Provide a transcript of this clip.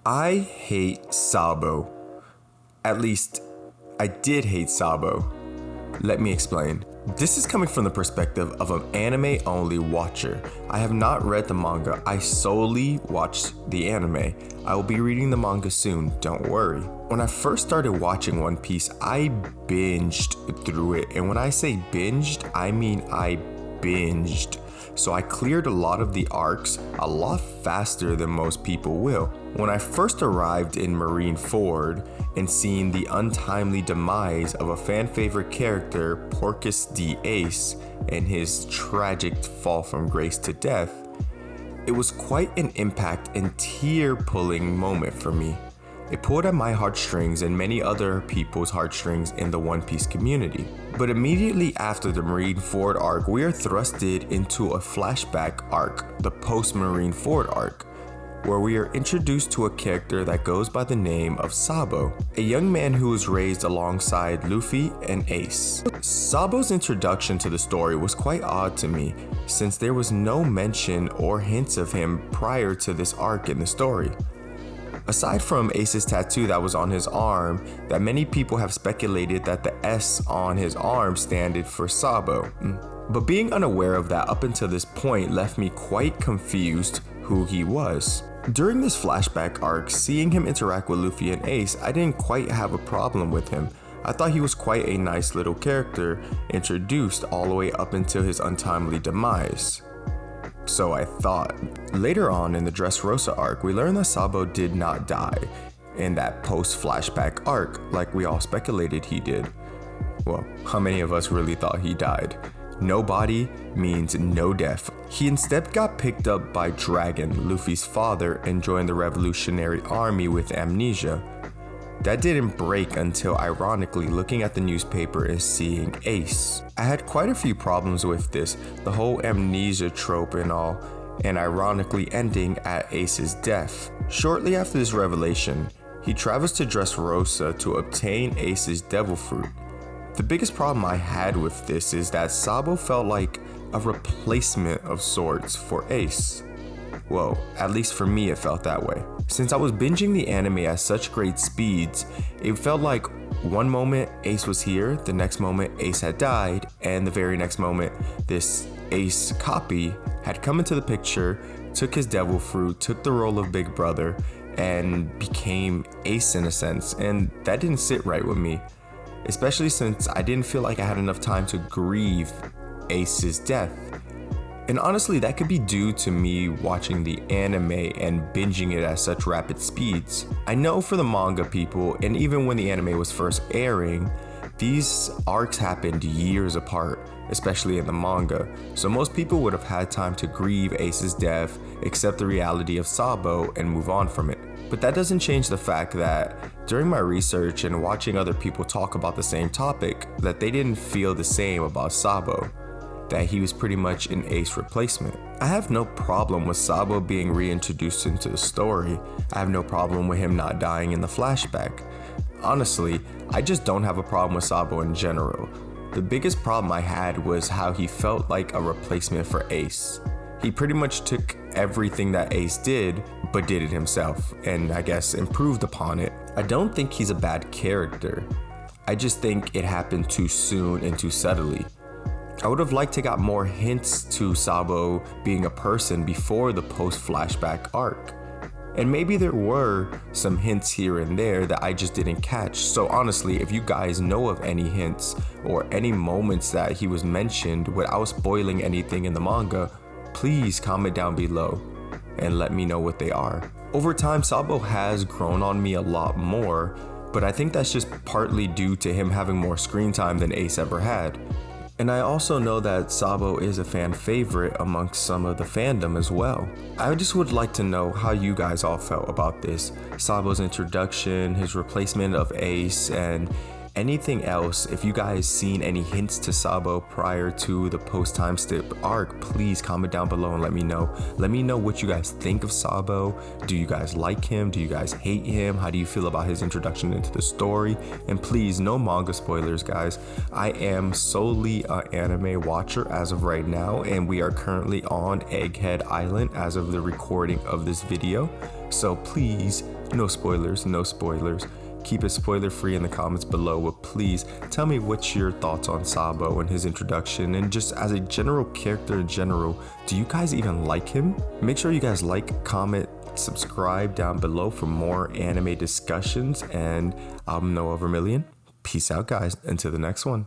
I hate Sabo. At least, I did hate Sabo. Let me explain. This is coming from the perspective of an anime-only watcher. I have not read the manga, I solely watched the anime. I will be reading the manga soon, don't worry. When I first started watching One Piece, I binged through it. And when I say binged, I mean I binged. So I cleared a lot of the arcs a lot faster than most people will. When I first arrived in Marineford and seeing the untimely demise of a fan favorite character, Porcus D. Ace, and his tragic fall from grace to death, it was quite an impact and tear-pulling moment for me. It pulled at my heartstrings and many other people's heartstrings in the One Piece community. But immediately after the Marineford arc, we are thrusted into a flashback arc, the post-Marineford arc, where we are introduced to a character that goes by the name of Sabo, a young man who was raised alongside Luffy and Ace. Sabo's introduction to the story was quite odd to me, since there was no mention or hints of him prior to this arc in the story. Aside from Ace's tattoo that was on his arm, that many people have speculated that the S on his arm standed for Sabo. But being unaware of that up until this point left me quite confused who he was. During this flashback arc, seeing him interact with Luffy and Ace, I didn't quite have a problem with him. I thought he was quite a nice little character, introduced all the way up until his untimely demise. So I thought. Later on in the Dressrosa arc, we learned that Sabo did not die in that post-flashback arc like we all speculated he did. Well, how many of us really thought he died? No body means no death. He instead got picked up by Dragon, Luffy's father, and joined the Revolutionary Army with amnesia. That didn't break until ironically looking at the newspaper and seeing Ace. I had quite a few problems with this, the whole amnesia trope and all, and ironically ending at Ace's death. Shortly after this revelation, he travels to Dressrosa to obtain Ace's devil fruit. The biggest problem I had with this is that Sabo felt like a replacement of sorts for Ace. Well, at least for me it felt that way. Since I was binging the anime at such great speeds, it felt like one moment Ace was here, the next moment Ace had died, and the very next moment this Ace copy had come into the picture, took his devil fruit, took the role of big brother, and became Ace in a sense, and that didn't sit right with me. Especially since I didn't feel like I had enough time to grieve Ace's death. And honestly, that could be due to me watching the anime and binging it at such rapid speeds. I know for the manga people, and even when the anime was first airing, these arcs happened years apart, especially in the manga. So most people would have had time to grieve Ace's death, accept the reality of Sabo, and move on from it. But that doesn't change the fact that during my research and watching other people talk about the same topic, that they didn't feel the same about Sabo, that he was pretty much an Ace replacement. I have no problem with Sabo being reintroduced into the story. I have no problem with him not dying in the flashback. Honestly, I just don't have a problem with Sabo in general. The biggest problem I had was how he felt like a replacement for Ace. He pretty much took everything that Ace did, but did it himself, and I guess improved upon it. I don't think he's a bad character. I just think it happened too soon and too subtly. I would have liked to got more hints to Sabo being a person before the post-flashback arc. And maybe there were some hints here and there that I just didn't catch. So honestly, if you guys know of any hints or any moments that he was mentioned without spoiling anything in the manga, please comment down below and let me know what they are. Over time, Sabo has grown on me a lot more, but I think that's just partly due to him having more screen time than Ace ever had. And I also know that Sabo is a fan favorite amongst some of the fandom as well. I just would like to know how you guys all felt about this. Sabo's introduction, his replacement of Ace, and anything else. If you guys seen any hints to Sabo prior to the post-time skip arc, please comment down below and let me know. Let me know what you guys think of Sabo. Do you guys like him? Do you guys hate him? How do you feel about his introduction into the story? And please, no manga spoilers, guys. I am solely an anime watcher as of right now, and we are currently on Egghead Island as of the recording of this video. So please No spoilers, no spoilers. Keep it spoiler free in the comments below, but please tell me what's your thoughts on Sabo and his introduction, and just as a general character in general, do you guys even like him? Make sure you guys like, comment, subscribe down below for more anime discussions, and I'm Noah Vermillion. Peace out, guys. Until the next one.